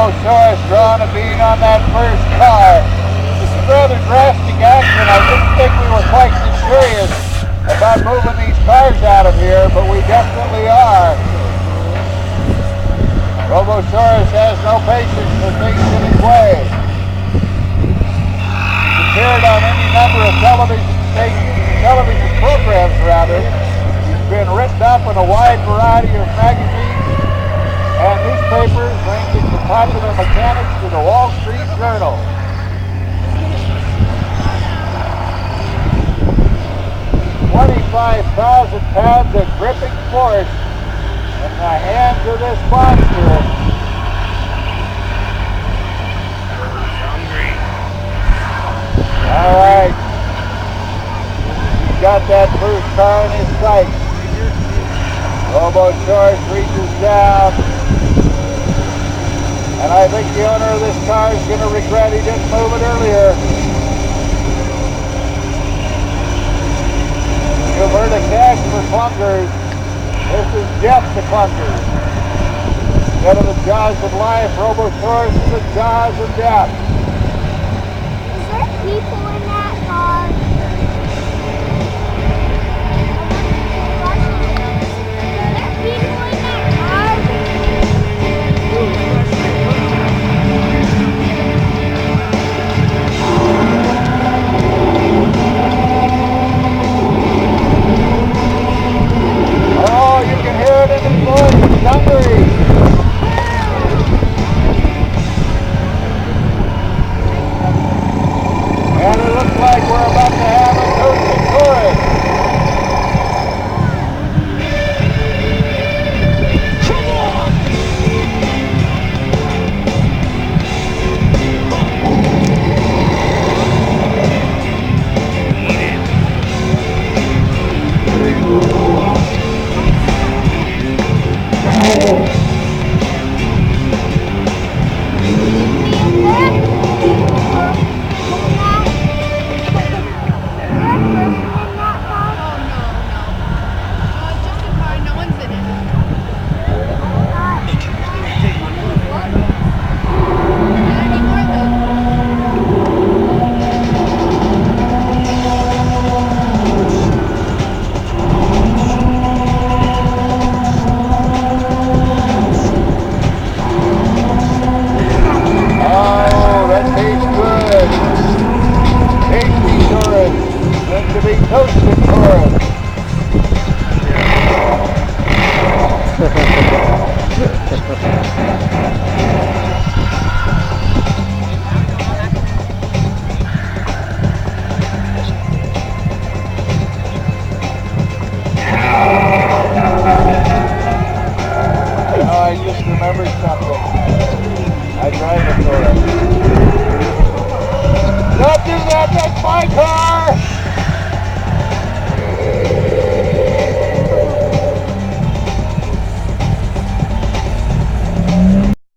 robosaures drawing a bead on that first car. This is rather drastic action. I didn't think we were quite this serious about moving these cars out of here, but we definitely are. Robosaurus has no patience for things in his way. He's appeared on any number of television stations, television programs rather. He's been written up in a wide variety of magazines and newspapers ranging from Popular Mechanics to the Wall Street Journal. $25,000 of gripping force in the hands of this monster. All right. He's got that first car in his sight. Robosaurus reaches down. And I think the owner of this car is going to regret he didn't move it earlier. You've heard of cash for clunkers. This is death to clunkers. Instead of the jaws of life, Robosaurus is the jaws of death. Is there people in that car? Is there people in that car? Oh, you can hear it in his voice. He's hungry. And it looks like we're about to have a toasted chorus. Come on! I just remembered something. I drive a Taurus. Don't do that, that's my car!